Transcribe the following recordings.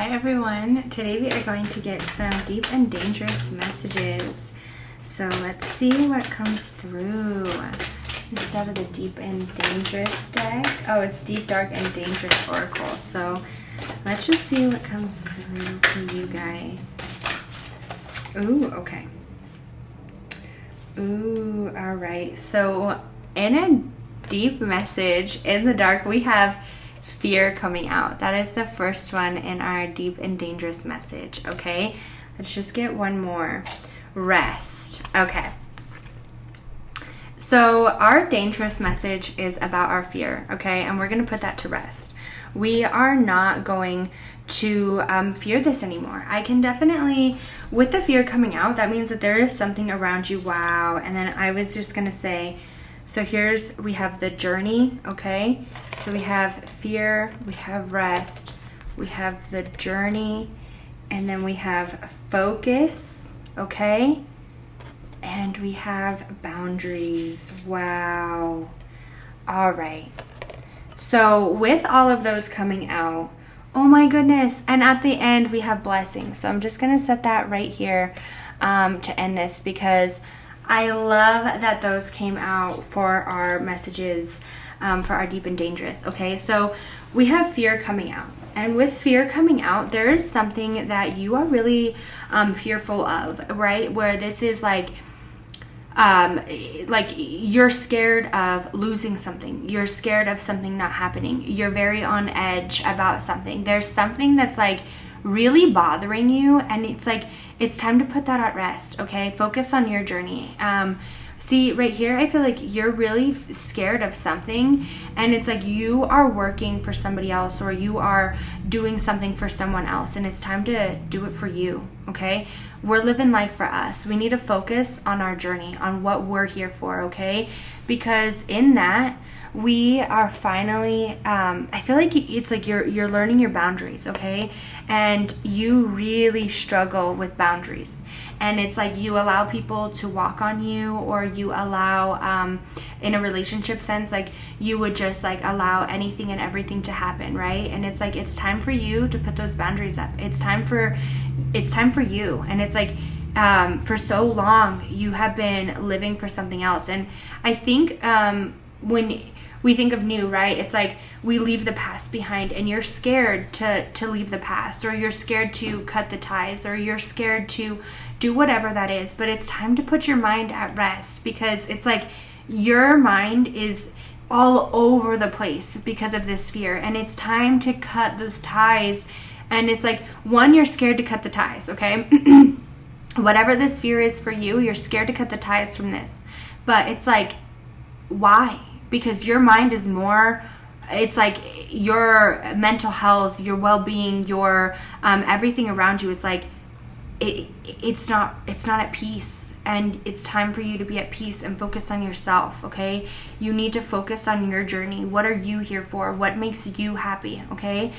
Hi everyone, today we are going to get some deep and dangerous messages. So let's see what comes through. This is out of the deep and dangerous deck. Oh, it's deep, dark, and dangerous oracle. So let's just see what comes through for you guys. Ooh, okay. Ooh, all right. So in a deep message in the dark, we have fear coming out. That is the first one in our deep and dangerous message. Okay, let's just get one more. Rest. Okay, so our dangerous message is about our fear. Okay, and we're going to put that to rest. We are not going to fear this anymore. I can definitely, with the fear coming out, that means that there is something around you. Wow. And then I was just going to say, so we have the journey, okay? So we have fear, we have rest, we have the journey, and then we have focus, okay? And we have boundaries. Wow. All right. So with all of those coming out, oh my goodness, and at the end we have blessings. So I'm just going to set that right here to end this, because I love that those came out for our messages, for our deep and dangerous. Okay, so we have fear coming out. And with fear coming out, there is something that you are really fearful of, right? Where this is like you're scared of losing something. You're scared of something not happening. You're very on edge about something. There's something that's like really bothering you, and it's like it's time to put that at rest. Okay, focus on your journey. See right here, I feel like you're really scared of something, and it's like you are working for somebody else, or you are doing something for someone else, and it's time to do it for you. Okay, we're living life for us. We need to focus on our journey, on what we're here for. Okay, because in that we are finally I feel like it's like you're learning your boundaries. Okay, and you really struggle with boundaries, and it's like you allow people to walk on you, or you allow in a relationship sense, like you would just like allow anything and everything to happen, right? And it's like it's time for you to put those boundaries up. It's time for you. And it's like for so long you have been living for something else. And I think when we think of new, right, it's like we leave the past behind, and you're scared to leave the past, or you're scared to cut the ties, or you're scared to do whatever that is. But it's time to put your mind at rest, because it's like your mind is all over the place because of this fear, and it's time to cut those ties. And it's like, one, you're scared to cut the ties. Okay. Whatever this fear is for you, you're scared to cut the ties from this. But it's like, why? Because your mind is more, it's like your mental health, your well-being, your everything around you. It's like it's not at peace, and it's time for you to be at peace and focus on yourself. Okay, you need to focus on your journey. What are you here for? What makes you happy? Okay.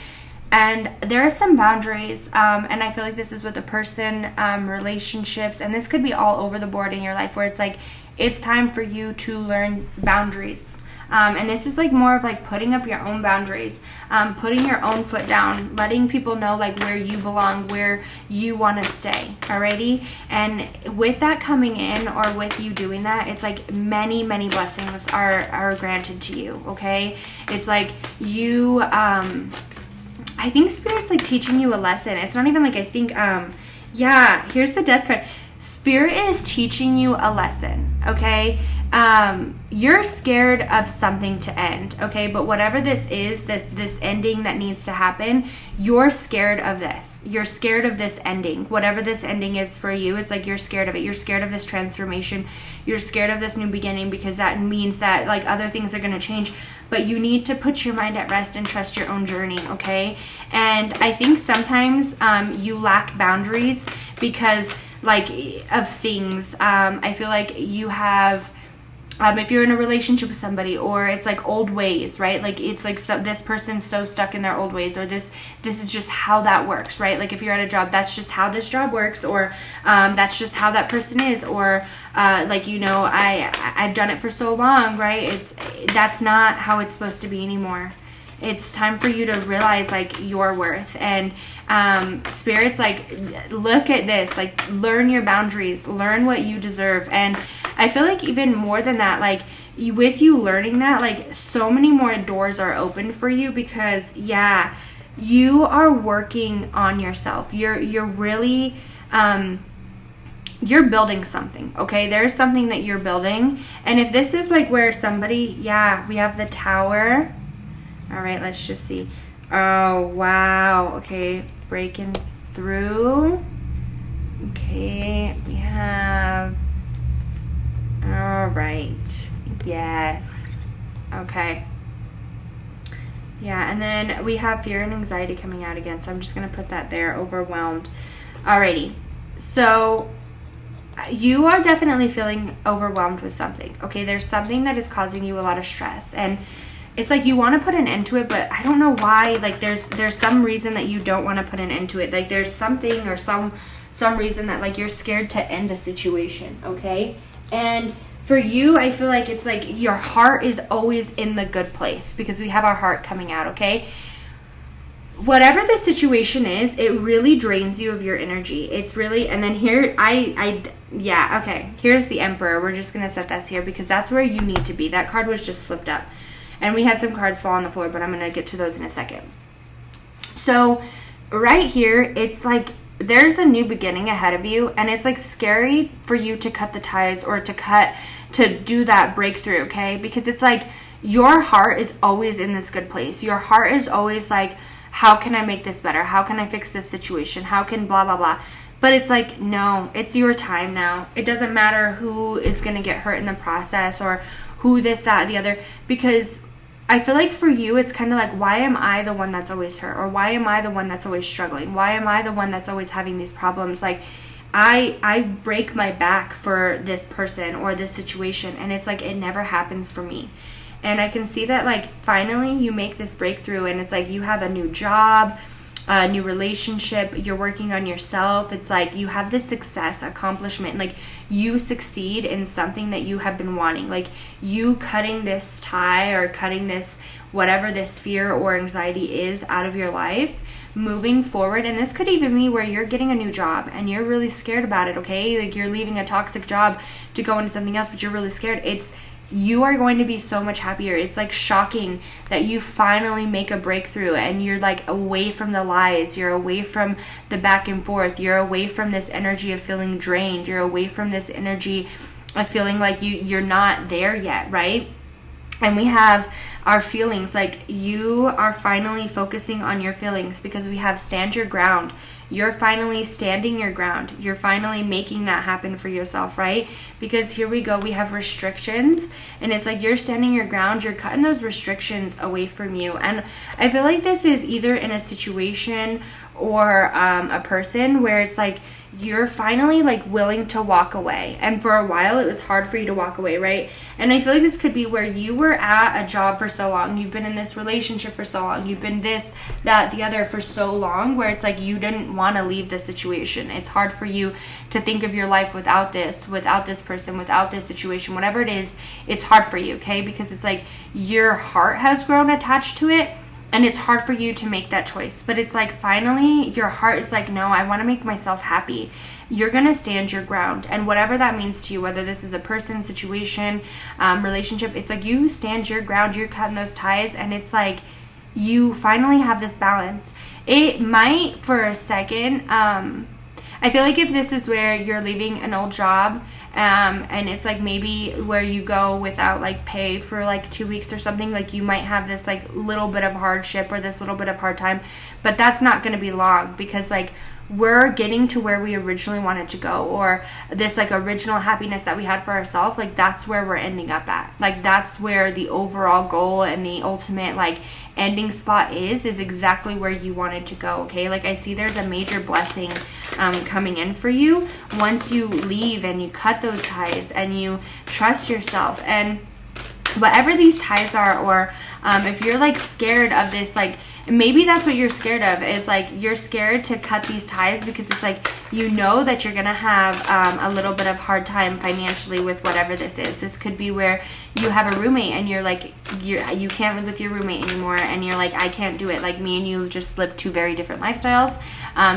And there are some boundaries, and I feel like this is with a person, relationships, and this could be all over the board in your life, where it's like it's time for you to learn boundaries. And this is like more of like putting up your own boundaries, putting your own foot down, letting people know like where you belong, where you want to stay. Alrighty. And with that coming in, or with you doing that, it's like many, many blessings are granted to you. Okay. It's like you, I think Spirit's like teaching you a lesson. It's not even like I think, yeah, here's the Death card. Spirit is teaching you a lesson. Okay. You're scared of something to end, okay? But whatever this is, this ending that needs to happen, you're scared of this. You're scared of this ending. Whatever this ending is for you, it's like you're scared of it. You're scared of this transformation. You're scared of this new beginning, because that means that like other things are going to change. But you need to put your mind at rest and trust your own journey, okay? And I think sometimes you lack boundaries because like of things. I feel like you have... if you're in a relationship with somebody, or it's like old ways, right? Like it's like this person's so stuck in their old ways, or this is just how that works, right? Like if you're at a job, that's just how this job works, or that's just how that person is, or like, you know, I've done it for so long, right? That's not how it's supposed to be anymore. It's time for you to realize like your worth. And Spirit's like, look at this, like learn your boundaries, learn what you deserve. And I feel like even more than that, like with you learning that, like so many more doors are open for you, because yeah, you are working on yourself. You're really you're building something, okay? There's something that you're building. And if this is like where somebody, yeah, we have the Tower. All right, let's just see. Oh, wow. Okay, breaking through. Okay, we have, all right. Yes. Okay. Yeah, and then we have fear and anxiety coming out again. So I'm just going to put that there, overwhelmed. Alrighty. So you are definitely feeling overwhelmed with something. Okay, there's something that is causing you a lot of stress. And it's like you want to put an end to it, but I don't know why. Like there's some reason that you don't want to put an end to it. Like there's something or some reason that like you're scared to end a situation, okay? And for you, I feel like it's like your heart is always in the good place, because we have our heart coming out, okay? Whatever the situation is, it really drains you of your energy. It's really, and then here, yeah, okay. Here's the Emperor. We're just going to set this here because that's where you need to be. That card was just flipped up. And we had some cards fall on the floor, but I'm going to get to those in a second. So right here, it's like there's a new beginning ahead of you, and it's like scary for you to cut the ties or to do that breakthrough, okay? Because it's like your heart is always in this good place. Your heart is always like, how can I make this better? How can I fix this situation? How can blah, blah, blah. But it's like, no, it's your time now. It doesn't matter who is going to get hurt in the process or who this, that, the other, because I feel like for you, it's kind of like, why am I the one that's always hurt? Or why am I the one that's always struggling? Why am I the one that's always having these problems? Like, I break my back for this person or this situation, and it's like, it never happens for me. And I can see that, like, finally you make this breakthrough, and it's like you have a new job, a new relationship, you're working on yourself. It's like you have this success, accomplishment, like you succeed in something that you have been wanting. Like you cutting this tie or cutting this, whatever this fear or anxiety is out of your life, moving forward. And this could even be where you're getting a new job and you're really scared about it, okay? Like you're leaving a toxic job to go into something else, but you're really scared. You are going to be so much happier. It's like shocking that you finally make a breakthrough and you're like away from the lies. You're away from the back and forth. You're away from this energy of feeling drained. You're away from this energy of feeling like you're not there yet, right? And we have our feelings, like you are finally focusing on your feelings because we have stand your ground. You're finally standing your ground. You're finally making that happen for yourself, right? Because here we go, we have restrictions, and it's like you're standing your ground. You're cutting those restrictions away from you. And I feel like this is either in a situation or a person where it's like you're finally like willing to walk away. And for a while it was hard for you to walk away, right? And I feel like this could be where you were at a job for so long, you've been in this relationship for so long, you've been this, that, the other for so long, where it's like you didn't want to leave the situation. It's hard for you to think of your life without this person, without this situation, whatever it is. It's hard for you, okay? Because it's like your heart has grown attached to it. And it's hard for you to make that choice. But it's like finally your heart is like, no, I want to make myself happy. You're going to stand your ground. And whatever that means to you, whether this is a person, situation, relationship, it's like you stand your ground. You're cutting those ties. And it's like you finally have this balance. It might for a second. I feel like if this is where you're leaving an old job, and it's like maybe where you go without like pay for like 2 weeks or something, like you might have this like little bit of hardship or this little bit of hard time, but that's not going to be long, because like we're getting to where we originally wanted to go, or this like original happiness that we had for ourselves, like that's where we're ending up at. Like that's where the overall goal and the ultimate like ending spot is exactly where you wanted to go, okay? Like I see there's a major blessing coming in for you once you leave and you cut those ties and you trust yourself. And whatever these ties are, or if you're like scared of this like maybe that's what you're scared of, is like you're scared to cut these ties because it's like you know that you're gonna have a little bit of hard time financially with whatever this is. This could be where you have a roommate and you're like you can't live with your roommate anymore, and you're like, I can't do it. Like me and you just live two very different lifestyles.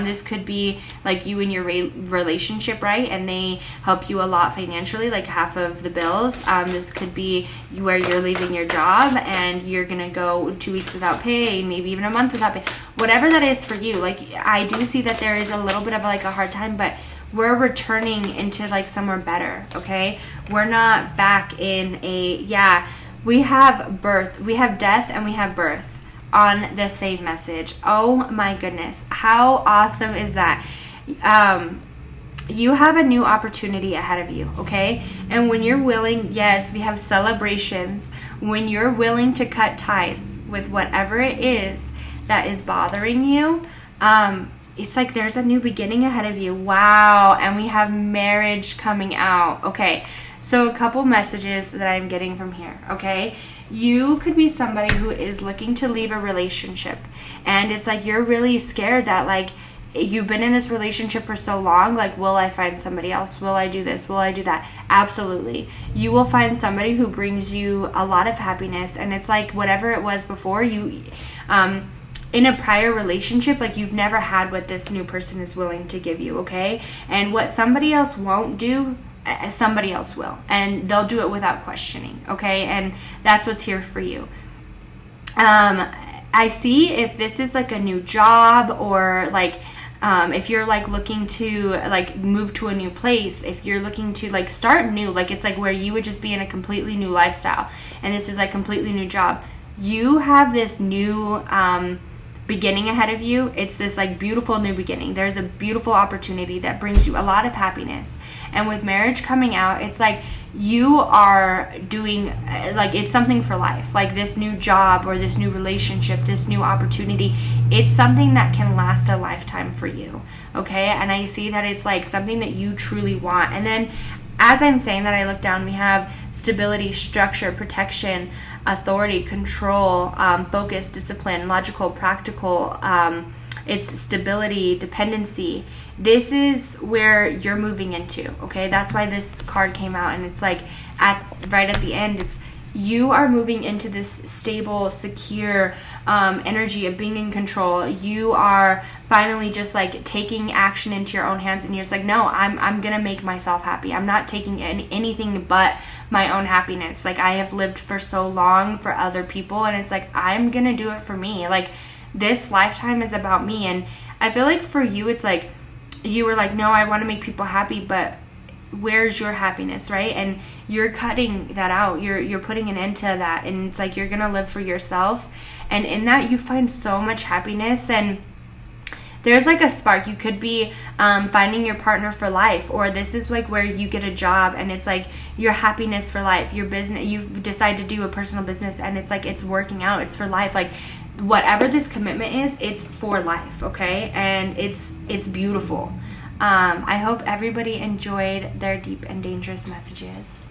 This could be like you and your relationship, right? And they help you a lot financially, like half of the bills. This could be where you're leaving your job and you're gonna go 2 weeks without pay, maybe even a month without pay. Whatever that is for you. Like I do see that there is a little bit of like a hard time, but we're returning into like somewhere better, okay? We're not back in we have birth, we have death, and we have birth on the same message. Oh my goodness. How awesome is that? You have a new opportunity ahead of you, okay? And when you're willing, yes, we have celebrations. When you're willing to cut ties with whatever it is that is bothering you, it's like there's a new beginning ahead of you. Wow. And we have marriage coming out. Okay. So a couple messages that I'm getting from here, okay? You could be somebody who is looking to leave a relationship, and it's like you're really scared that like you've been in this relationship for so long, like, will I find somebody else? Will I do this? Will I do that? Absolutely. You will find somebody who brings you a lot of happiness, and it's like whatever it was before you in a prior relationship, like you've never had what this new person is willing to give you, okay? And what somebody else won't do, somebody else will, and they'll do it without questioning, okay? And that's what's here for you. I see if this is like a new job, or like if you're like looking to like move to a new place, if you're looking to like start new, like it's like where you would just be in a completely new lifestyle, and this is like completely new job. You have this new beginning ahead of you. It's this like beautiful new beginning. There's a beautiful opportunity that brings you a lot of happiness. And with marriage coming out, it's like you are doing like it's something for life. Like this new job or this new relationship, this new opportunity, it's something that can last a lifetime for you, okay? And I see that it's like something that you truly want. And then as I'm saying that, I look down, we have stability, structure, protection, authority, control, focus, discipline, logical, practical. It's stability, dependency. This is where you're moving into, okay? That's why this card came out, and it's like right at the end, it's you are moving into this stable, secure energy of being in control. You are finally just like taking action into your own hands, and you're just like, no, I'm gonna make myself happy. I'm not taking anything but my own happiness. Like I have lived for so long for other people, and it's like I'm gonna do it for me. Like this lifetime is about me. And I feel like for you, it's like you were like, no, I want to make people happy, but where's your happiness, right? And you're cutting that out. You're putting an end to that, and it's like you're gonna live for yourself, and in that you find so much happiness. And there's like a spark. You could be finding your partner for life, or this is like where you get a job and it's like your happiness for life, your business, you've decided to do a personal business, and it's like it's working out, it's for life. Like whatever this commitment is, it's for life, okay? And it's beautiful. I hope everybody enjoyed their deep and dangerous messages.